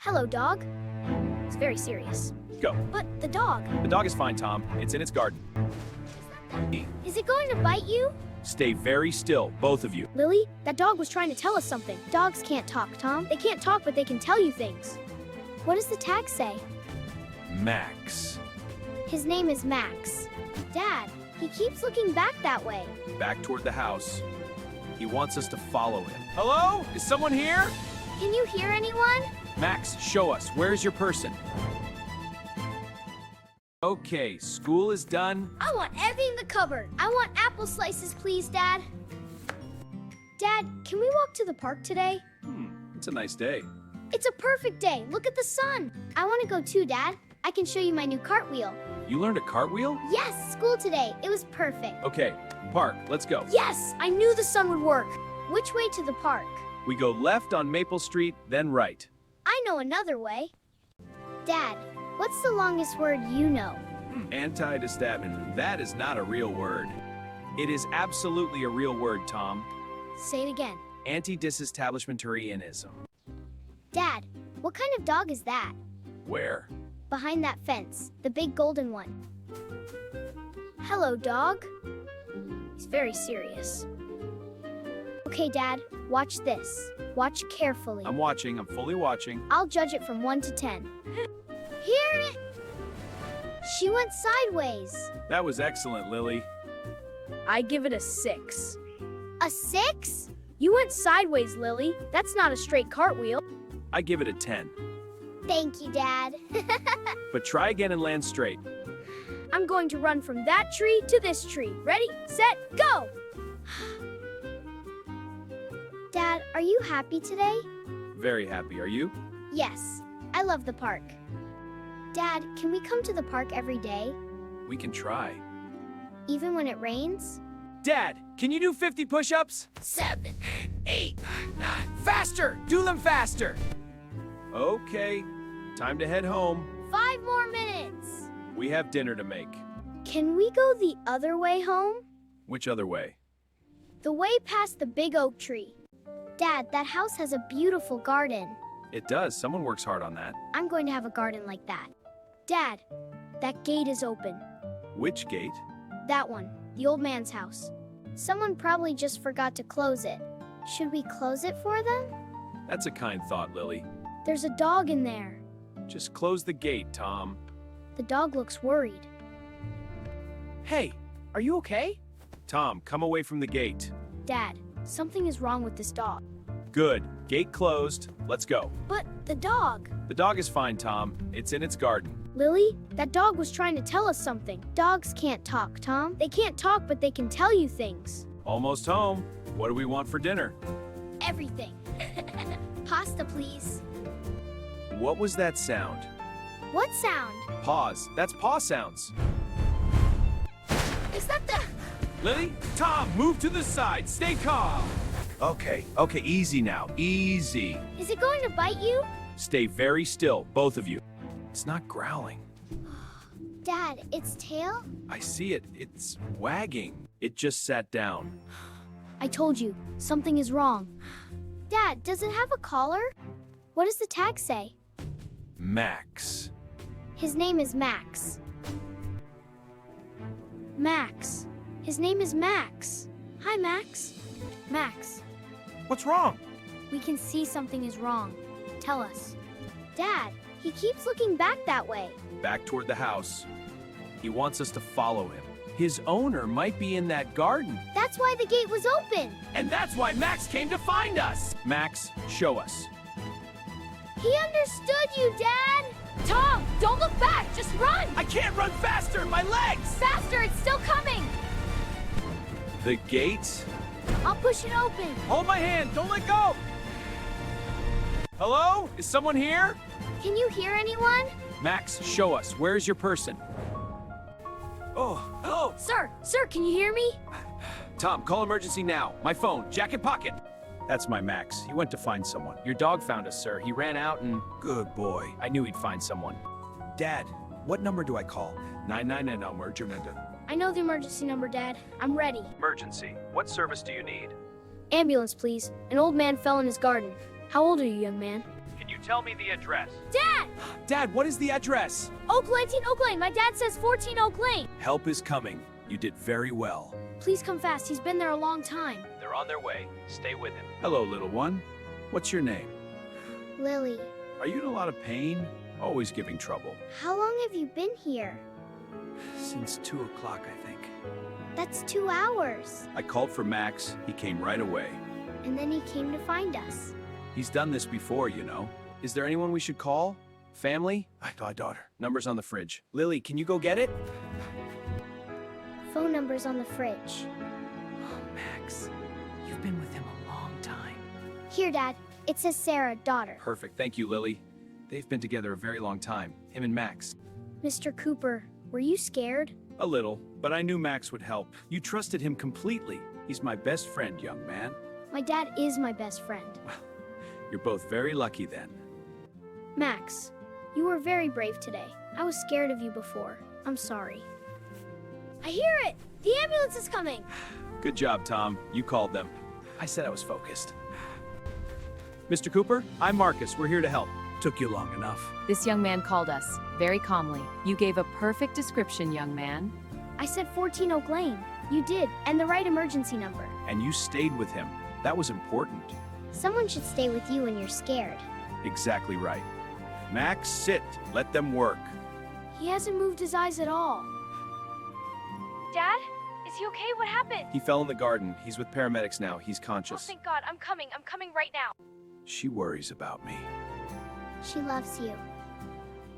Hello, dog. It's very serious. Go. But the dog, The dog is fine, Tom. It's in its garden. is it going to bite you? Stay very still, both of you. Lily, that dog was trying to tell us something. Dogs can't talk, Tom. They can't talk, but they can tell you things. What does the tag say? Max. His name is Max. Dad, he keeps looking back that way. Back toward the house. He wants us to follow him. Hello? Is someone here? Can you hear anyone? Max, show us. Where's your person? Okay, school is done. I want everything in the cupboard. I want apple slices, please, Dad. Dad, can we walk to the park today? It's a nice day. It's a perfect day. Look at the sun. I want to go too, Dad. I can show you my new cartwheel. You learned a cartwheel? Yes, school today. It was perfect. Okay, park, let's go. Yes, I knew the sun would work. Which way to the park? We go left on Maple Street, then right. I know another way. Dad, what's the longest word you know? Anti-disestablishment. That is not a real word. It is absolutely a real word, Tom. Say it again. Anti-disestablishmentarianism. Dad, what kind of dog is that? Where? Behind that fence, the big golden one. Hello, dog. He's very serious. Okay, Dad, watch this. Watch carefully. I'm watching. I'm fully watching. I'll judge it from 1 to 10. Here! She went sideways. That was excellent, Lily. I give it a 6. A 6? You went sideways, Lily. That's not a straight cartwheel. I give it a 10. Thank you, Dad. But try again and land straight. I'm going to run from that tree to this tree. Ready, set, go! Dad, are you happy today? Very happy, are you? Yes, I love the park. Dad, can we come to the park every day, We can try. even when it rains? Dad, can you do 50 push-ups? 7, 8, 9. Faster! Do them faster! Okay, time to head home. 5 more minutes. We have dinner to make. Can we go the other way home? Which other way? The way past the big oak tree. Dad, that house has a beautiful garden. It does. Someone works hard on that. I'm going to have a garden like that. Dad, that gate is open. Which gate? That one, the old man's house. Someone probably just forgot to close it. Should we close it for them? That's a kind thought, Lily. There's a dog in there. Just close the gate, Tom. The dog looks worried. Hey, are you okay? Tom, come away from the gate. Dad, something is wrong with this dog. Good. Gate closed. Let's go. But the dog. The dog is fine, Tom. It's in its garden. Lily, that dog was trying to tell us something. Dogs can't talk, Tom. They can't talk, but they can tell you things. Almost home. What do we want for dinner? Everything. Pasta, please. What was that sound? What sound? Pause. That's paw sounds. Is that the... Lily? Tom, move to the side. Stay calm. Okay, easy now. Easy. Is it going to bite you? Stay very still, both of you. It's not growling. Dad, its tail? I see it. It's wagging. It just sat down. I told you, something is wrong. Dad, does it have a collar? What does the tag say? Max. His name is Max. Max. His name is Max. Hi, Max. Max, What's wrong? we can see something is wrong. Tell us. Dad, he keeps looking back that way. Back toward the house. He wants us to follow him. His owner might be in that garden. That's why the gate was open. And that's why Max came to find us. Max, show us. He understood you, Dad. Tom, don't look back, just run! I can't run faster, my legs! Faster, it's still coming. The gate? I'll push it open. Hold my hand, don't let go! Hello? Is someone here? Can you hear anyone? Max, show us. Where's your person? Oh, Sir, can you hear me? Tom, call emergency now. My phone, jacket pocket. That's my Max. He went to find someone. Your dog found us, sir. He ran out and... Good boy. I knew he'd find someone. Dad, what number do I call? 999 emergency. I know the emergency number, Dad. I'm ready. Emergency. What service do you need? Ambulance, please. An old man fell in his garden. How old are you, young man? Can you you tell me the address? Dad! Dad, what is the address? Oak Lane, Oak Lane. My dad says 14 Oak Lane. Help is coming. You did very well. Please come fast. He's been there a long time. They're on their way. Stay with him. Hello, little one. What's your name? Lily, Are you in a lot of pain? Always giving trouble. how long have you been here? Since 2 o'clock, I think. That's 2 hours. I called for Max. He came right away. And then he came to find us. He's done this before, you know. Is there anyone we should call? Family? My daughter. Number's on the fridge. Lily, can you go get it? Phone number's on the fridge. Max, you've been with him a long time. Here, Dad. It says Sarah, daughter. Perfect. Thank you, Lily. They've been together a very long time. Him and Max. Mr. Cooper, were you scared? A little, but I knew Max would help. You trusted him completely. He's my best friend, young man. My dad is my best friend. You're both very lucky then. Max, you were very brave today. I was scared of you before. I'm sorry. I hear it. The ambulance is coming. Good job, Tom. You called them. I said I was focused. Mr. Cooper, I'm Marcus. We're here to help. Took you long enough. This young man called us, very calmly. You gave a perfect description, young man. I said 14 Oak Lane. You did, and the right emergency number. And you stayed with him. That was important. Someone should stay with you when you're scared. Exactly right. Max, sit. Let them work. He hasn't moved his eyes at all. Dad? Is he okay? What happened? He fell in the garden. He's with paramedics now. He's Oh, conscious. thank God. I'm coming. I'm coming right now. She worries about me. She loves you.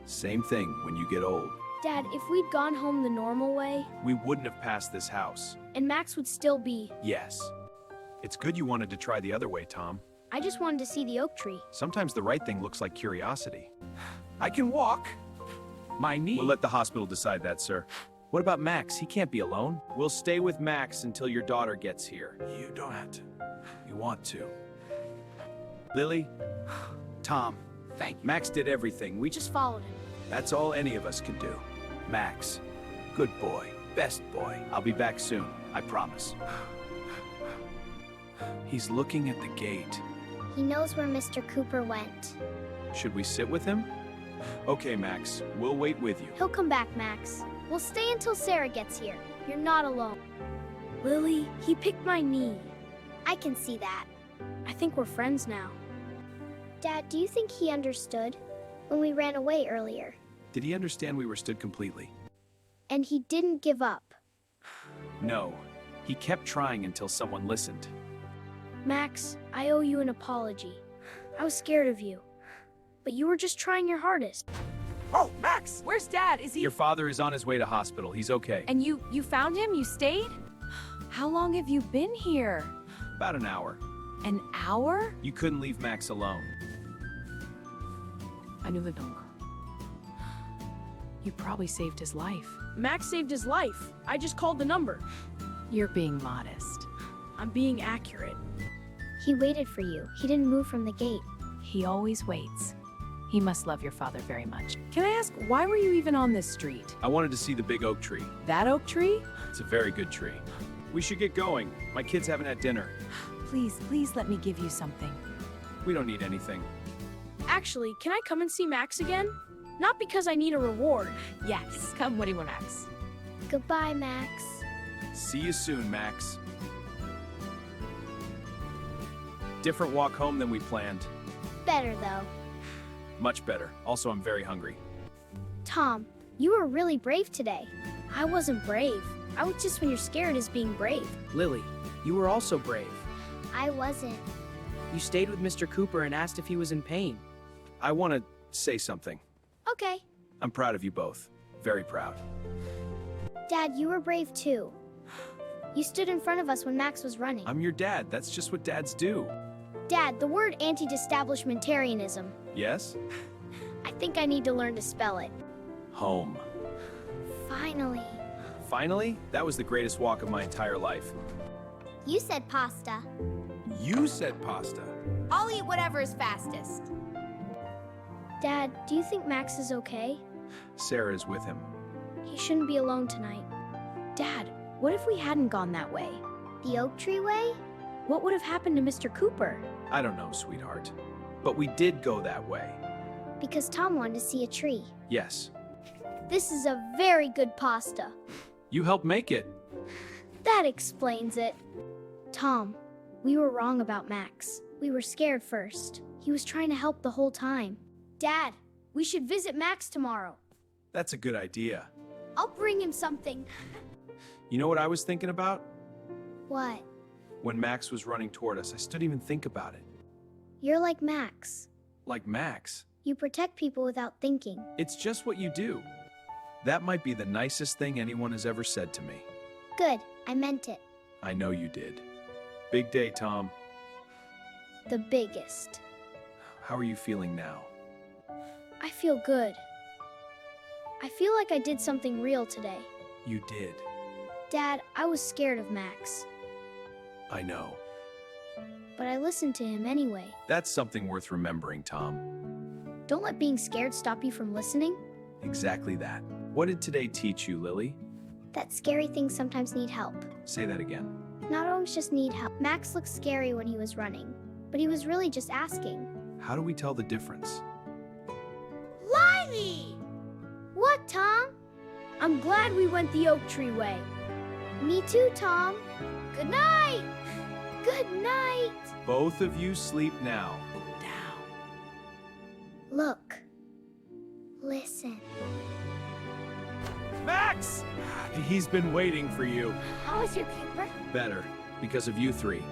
Same thing when you get old. Dad, if we'd gone home the normal way, We wouldn't have passed this house. and Max would still be. Yes. It's good you wanted to try the other way, Tom. I just wanted to see the oak tree. Sometimes the right thing looks like curiosity. I can walk. My knee. We'll let the hospital decide that, sir. What about Max? He can't be alone. We'll stay with Max until your daughter gets here. You don't have to. You want to. Lily? Tom, thank you. Max did everything. We just... Just followed him. That's all any of us can do. Max, good boy, best boy. I'll be back soon, I promise. He's looking at the gate. He knows where Mr. Cooper went. Should we sit with him? Okay, Max, we'll wait with you. He'll come back, Max. We'll stay until Sarah gets here. You're not alone. Lily, he picked my knee. I can see that. I think we're friends now. Dad, do you think he understood when we ran away earlier? Did he understand we were stood completely? And he didn't give up. No. He kept trying until someone listened. Max, I owe you an apology. I was scared of you. But you were just trying your hardest. Oh, Max! Where's Dad? Is he... Your father is on his way to hospital. He's okay. And you found him? You stayed? How long have you been here? About an hour. An hour? You couldn't leave Max alone. I knew the number. You probably saved his life. Max saved his life. I just called the number. You're being modest. I'm being accurate. He waited for you. He didn't move from the gate. He always waits. He must love your father very much. Can I ask, why were you even on this street? I wanted to see the big oak tree. That oak tree? It's a very good tree. We should get going. My kids haven't had dinner. Please let me give you something. We don't need anything. Actually, can I come and see Max again? Not because I need a reward. Yes, come when you want, Max. Goodbye, Max. See you soon, Max. Different walk home than we planned. Better, though. Much better. Also, I'm very hungry. Tom, you were really brave today. I wasn't brave. I was just when you're scared is being brave. Lily, you were also brave. I wasn't. You stayed with Mr. Cooper and asked if he was in pain. I want to say something. Okay. I'm proud of you both. Very proud. Dad, you were brave too. You stood in front of us when Max was running. I'm your dad. That's just what dads do. Dad, the word anti-establishmentarianism. Yes? I think I need to learn to spell it. Home. Finally. Finally, that was the greatest walk of my entire life. You said pasta. You said pasta. I'll eat whatever is fastest. Dad, do you think Max is okay? Sarah is with him. He shouldn't be alone tonight. Dad, what if we hadn't gone that way? The oak tree way? What would have happened to Mr. Cooper? I don't know, sweetheart. But we did go that way. Because Tom wanted to see a tree. Yes. This is a very good pasta. You helped make it. That explains it. Tom, we were wrong about Max. We were scared first. He was trying to help the whole time. Dad, we should visit Max tomorrow. That's a good idea. I'll bring him something. You know what I was thinking about? What? When Max was running toward us, I didn't even think about it. You're like Max. Like Max. You protect people without thinking. It's just what you do. That might be the nicest thing anyone has ever said to me. Good, I meant it. I know you did. Big day, Tom. The biggest. How are you feeling now? I feel good. I feel like I did something real today. You did. Dad, I was scared of Max, I know. but I listened to him anyway. That's something worth remembering, Tom. Don't let being scared stop you from listening. Exactly that. What did today teach you, Lily? That scary things sometimes need help. Say that again. Not always just need help. Max looked scary when he was running, but he was really just asking. How do we tell the difference? Lily! What, Tom? I'm glad we went the oak tree way. Me too, Tom. Good night! Good night! Both of you sleep now. Look. Listen. Max! He's been waiting for you. How was your paper? Better, because of you three.